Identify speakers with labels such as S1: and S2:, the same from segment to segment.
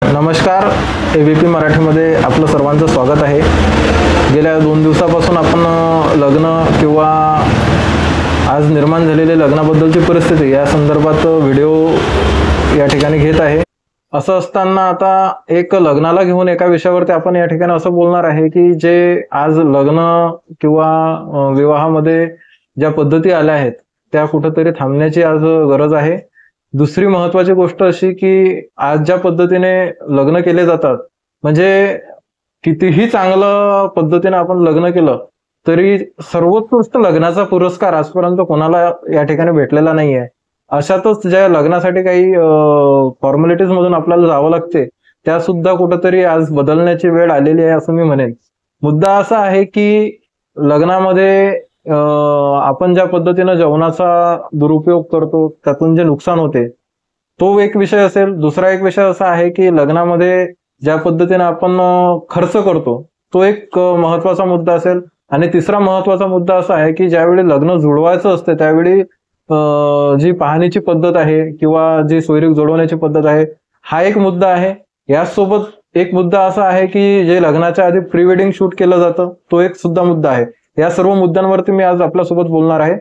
S1: नमस्कार, ABP मराठीमध्ये आपलं सर्वांचं स्वागत आहे। गेल्या 2 दिवसापासून आपण लग्न किंवा आज निर्माण झालेले लग्नाबद्दलची परिस्थिती या संदर्भात व्हिडिओ या ठिकाणी घेत आहे। असं असताना आता एक लग्नाला घेऊन एका विषयावरती आपण या ठिकाणी असं बोलणार आहे की जे आज लग्न किंवा विवाहामध्ये ज्या पद्धती आल्या आहेत त्या कुठेतरी थांबण्याची आज गरज आहे। दुसरी महत्त्वाची गोष्ट अशी की आज ज्या पद्धतीने लग्न केले जातात, म्हणजे कितीही चांगलं पद्धतीने आपण लग्न केलं तरी सर्वोत्कृष्ट लग्नाचा पुरस्कार आजपर्यंत कोणाला या ठिकाणी भेटलेला नाहीये। अशातच ज्या लग्नासाठी काही फॉर्मॅलिटीज मधून आपल्याला जावं लागते त्या सुद्धा कुठेतरी आज बदलण्याची वेळ आलेली आहे असं मी म्हणेन। मुद्दा असा आहे की लग्नामध्ये आपण ज्या पद्धतीने जेवणाचा दुरुपयोग करतो त्यातून जे नुकसान होते तो एक विषय असेल। दुसरा एक विषय असा आहे की लग्नामध्ये ज्या पद्धतीने आपण खर्च करतो तो एक महत्त्वाचा मुद्दा असेल। आणि तिसरा महत्त्वाचा मुद्दा असा आहे की ज्यावेळी लग्न जुळवायचं असते त्यावेळी जी पाहणीची पद्धत आहे किंवा जी सोयरीक जोडवण्याची पद्धत आहे हा एक मुद्दा आहे। यासोबत एक मुद्दा असा आहे की जे लग्नाच्या आधी प्री वेडिंग शूट केलं जातं तो एक सुद्धा मुद्दा आहे। या सर्व मुद्द्यांवरती मी आज आपल्यासोबत बोलणार आहे।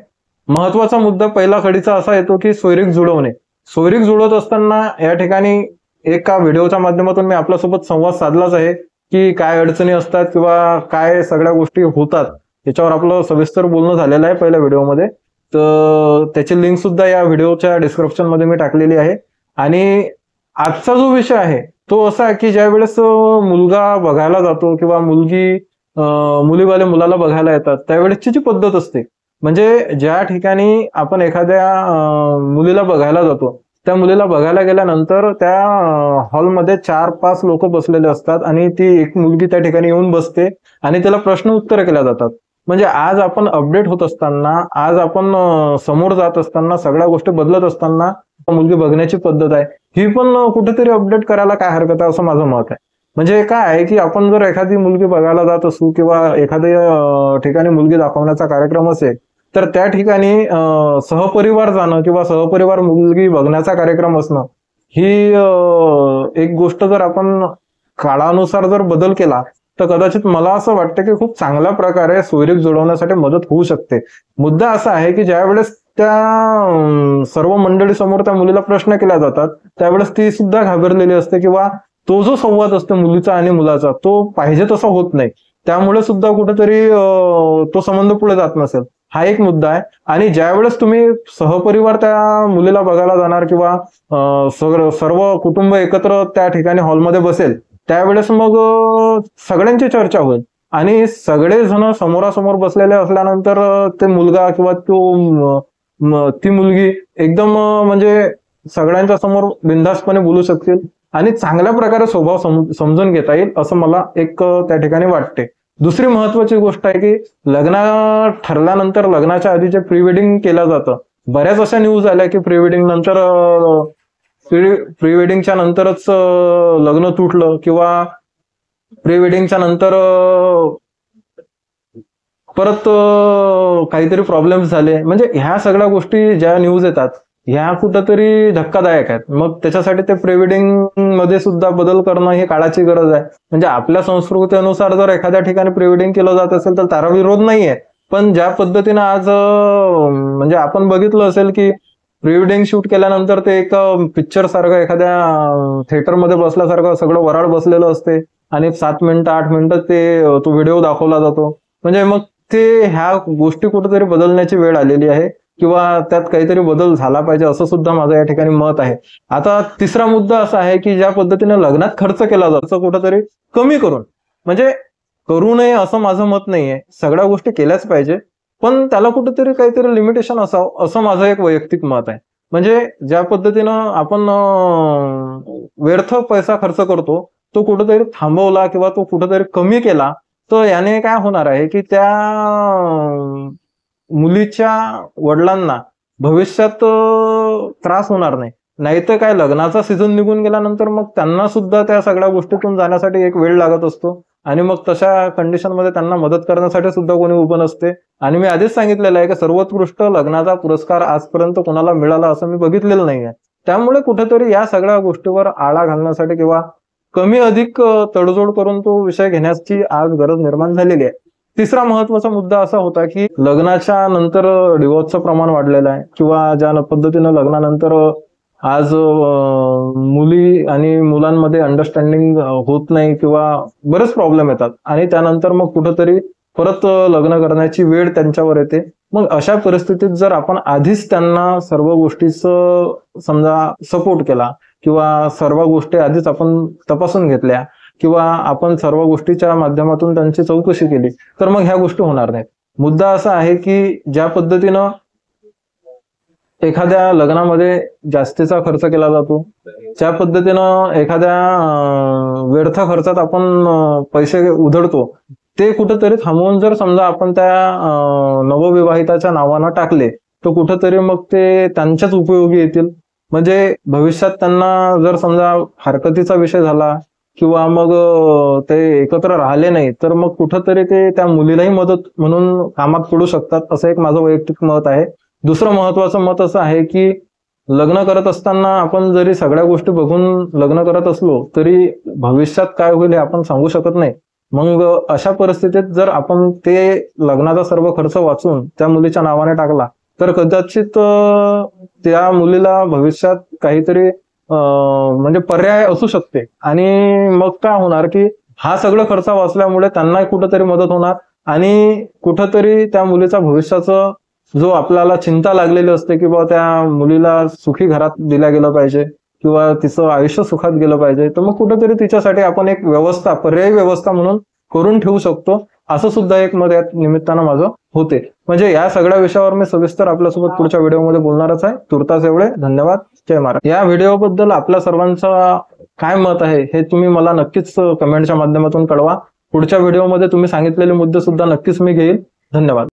S1: महत्त्वाचा मुद्दा पहिला कडीचा असा येतो की सोयरीक जुळवणे। सोयरीक जुळवत असताना या ठिकाणी एका व्हिडिओच्या माध्यमातून मी आपल्यासोबत संवाद साधलाच आहे की काय अडचणी असतात किंवा काय सगळ्या गोष्टी होतात याच्यावर आपलं सविस्तर बोलणं झालेलं आहे पहिल्या व्हिडिओमध्ये। तर त्याची लिंक सुद्धा या व्हिडिओच्या डिस्क्रिप्शन मध्ये मी टाकलेली आहे। आणि आजचा जो विषय आहे तो असा आहे की ज्या वेळेस मुलगा बघायला जातो किंवा मुलीवाले मुलाला बघायला येतात त्यावेळेसची जी पद्धत असते, म्हणजे ज्या ठिकाणी आपण एखाद्या मुलीला बघायला जातो त्या मुलीला बघायला गेल्यानंतर त्या हॉलमध्ये 4-5 लोक बसलेले असतात आणि ती एक मुलगी त्या ठिकाणी येऊन बसते आणि त्याला प्रश्न उत्तर केल्या जातात। म्हणजे आज आपण अपडेट होत असताना, आज आपण समोर जात असताना, सगळ्या गोष्टी बदलत असताना मुलगी बघण्याची पद्धत आहे ही पण कुठेतरी अपडेट करायला काय हरकत आहे असं माझं मत आहे। म्हणजे काय आहे की आपण जर एखादी मुलगी बघायला जात असू किंवा एखाद्या ठिकाणी मुलगी दाखवण्याचा कार्यक्रम असेल तर त्या ठिकाणी सहपरिवार जाणं किंवा सहपरिवार मुलगी बघण्याचा कार्यक्रम असणं ही एक गोष्ट जर आपण काळानुसार जर बदल केला तर कदाचित मला असं वाटतं की खूप चांगल्या प्रकारे सोयरीक जुळवण्यासाठी मदत होऊ शकते। मुद्दा असा आहे की ज्या वेळेस त्या सर्व मंडळी समोर त्या मुलीला प्रश्न केला जातात त्यावेळेस ती सुद्धा घाबरलेली असते किंवा तो जो संवाद असतो मुलीचा आणि मुलाचा तो पाहिजे तसा होत नाही, त्यामुळे सुद्धा कुठेतरी तो संबंध पुढे जात नसेल, हा एक मुद्दा आहे। आणि ज्यावेळेस तुम्ही सहपरिवार त्या मुलीला बघायला जाणार किंवा सर्व कुटुंब एकत्र त्या ठिकाणी हॉलमध्ये बसेल त्यावेळेस मग सगळ्यांची चर्चा होईल आणि सगळे जण समोरासमोर बसलेले असल्यानंतर ते मुलगा किंवा ती मुलगी एकदम म्हणजे सगळ्यांच्या समोर बिनधास्तपणे बोलू शकतील आणि चांगल्या प्रकारे स्वभाव समजून घेता येईल असं मला एक त्या ठिकाणी वाटते। दुसरी महत्वाची गोष्ट आहे की लग्न ठरल्यानंतर लग्नाच्या आधी जे प्री वेडिंग केलं जातं, बऱ्याच अशा न्यूज आल्या की प्री वेडिंगच्या नंतरच लग्न तुटलं किंवा प्री वेडिंगच्या नंतर परत काहीतरी प्रॉब्लेम्स झाले। म्हणजे ह्या सगळ्या गोष्टी ज्या न्यूज येतात ह्या कुठंतरी धक्कादायक आहेत। मग त्याच्यासाठी ते प्री वेडिंग मध्ये सुद्धा बदल करणं ही काळाची गरज आहे। म्हणजे आपल्या संस्कृतीनुसार जर एखाद्या ठिकाणी प्री वेडिंग केलं जात असेल तर त्याला विरोध नाहीये, पण ज्या पद्धतीनं आज म्हणजे आपण बघितलं असेल की प्री वेडिंग शूट केल्यानंतर ते एक पिक्चर सारखं एखाद्या थिएटरमध्ये बसल्यासारखं सगळं वराड बसलेलं असते आणि 7 मिनिटं 8 मिनिटं तो व्हिडिओ दाखवला जातो। म्हणजे मग ते ह्या गोष्टी कुठेतरी बदलण्याची वेळ आलेली आहे किंवा त्यात काहीतरी बदल झाला पाहिजे असं सुद्धा माझं या ठिकाणी मत आहे। आता तिसरा मुद्दा असा आहे की ज्या पद्धतीने लग्नात खर्च केला जातो कुठेतरी कमी करून, म्हणजे करू नये असं माझं मत नाहीये, सगळ्या गोष्टी केल्याच पाहिजे पण त्याला कुठेतरी काहीतरी लिमिटेशन असावं असं माझं एक वैयक्तिक मत आहे। म्हणजे ज्या पद्धतीनं आपण व्यर्थ पैसा खर्च करतो तो कुठेतरी थांबवला किंवा तो कुठेतरी कमी केला तर याने काय होणार आहे की त्या मुलीच्या वडिलांना भविष्यात त्रास होणार नाही। नाहीतर काय लग्नाचा सीझन निघून गेल्यानंतर मग त्यांना सुद्धा त्या सगळ्या गोष्टीतून जाण्यासाठी एक वेळ लागत असतो आणि मग तशा कंडिशन मध्ये त्यांना मदत करण्यासाठी सुद्धा कोणी उभं नसते। आणि मी आधीच सांगितलेलं आहे की सर्वोत्कृष्ट लग्नाचा पुरस्कार आजपर्यंत कोणाला मिळाला असं मी बघितलेलं नाहीये। त्यामुळे कुठेतरी या सगळ्या गोष्टीवर आळा घालण्यासाठी किंवा कमी अधिक तडजोड करून तो विषय घेण्याची आज गरज निर्माण झालेली आहे. तिसरा महत्वाचा मुद्दा असा होता की लग्नाच्या नंतर डिवोर्सचं प्रमाण वाढलेलं आहे, किंवा ज्या पद्धतीनं लग्नानंतर आज मुली आणि मुलांमध्ये अंडरस्टँडिंग होत नाही किंवा बरेच प्रॉब्लेम येतात, आणि त्यानंतर मग कुठंतरी परत लग्न करण्याची वेळ त्यांच्यावर येते. मग अशा परिस्थितीत जर आपण आधीच त्यांना सर्व गोष्टीचं समजा सपोर्ट केला, किंवा सर्व गोष्टी आधीच आपण तपासून घेतल्या, किंवा आपण सर्व गोष्टीच्या माध्यमातून त्यांची चौकशी केली, तर मग ह्या गोष्टी होणार नाहीत. मुद्दा असा आहे की ज्या पद्धतीनं एखाद्या लग्नामध्ये जास्तीचा खर्च केला जातो, ज्या पद्धतीनं एखाद्या व्यर्थ खर्चात आपण पैसे उधळतो, ते कुठंतरी थांबवून जर समजा आपण त्या नवविवाहिताच्या नावानं टाकले, तर कुठंतरी मग ते त्यांच्याच उपयोगी येतील. म्हणजे भविष्यात त्यांना जर समजा हरकतीचा विषय झाला, किंवा मग ते एकत्र राहिले नाही, तर मग कुठंतरी ते त्या मुलीलाही मदत म्हणून कामात पडू शकतात, असं एक माझं वैयक्तिक मत आहे. दुसरं महत्वाचं मत असं आहे की लग्न करत असताना आपण जरी सगळ्या गोष्टी बघून लग्न करत असलो, तरी भविष्यात काय होईल हे आपण सांगू शकत नाही. मग अशा परिस्थितीत जर आपण ते लग्नाचा सर्व खर्च वाचून त्या मुलीच्या नावाने टाकला, तर कदाचित त्या मुलीला भविष्यात काहीतरी म्हणजे पर्याय असू शकते, आणि मग काय होणार की हा सगळं खर्च वाचल्यामुळे त्यांना कुठंतरी मदत होणार, आणि कुठंतरी त्या मुलीचा भविष्याचं जो आपल्याला चिंता लागलेली असते की बाबा त्या मुलीला सुखी घरात दिल्या गेलं पाहिजे, किंवा तिचं आयुष्य सुखात गेलं पाहिजे, तर मग कुठेतरी तिच्यासाठी आपण एक व्यवस्था, पर्यायी व्यवस्था म्हणून करून ठेवू शकतो, असं सुद्धा एक मत या निमित्तानं माझं होते. म्हणजे या सगळ्या विषयावर मी सविस्तर आपल्यासोबत पुढच्या व्हिडिओमध्ये बोलणारच आहे. तुर्तास एवढे, धन्यवाद. जय महाराज. या व्हिडिओबद्दल आपल्या सर्वांचं काय मत आहे हे तुम्ही मला नक्कीच कमेंटच्या माध्यमातून कळवा. पुढच्या व्हिडिओमध्ये तुम्ही सांगितलेले मुद्दे सुद्धा नक्कीच मी घेईल. धन्यवाद.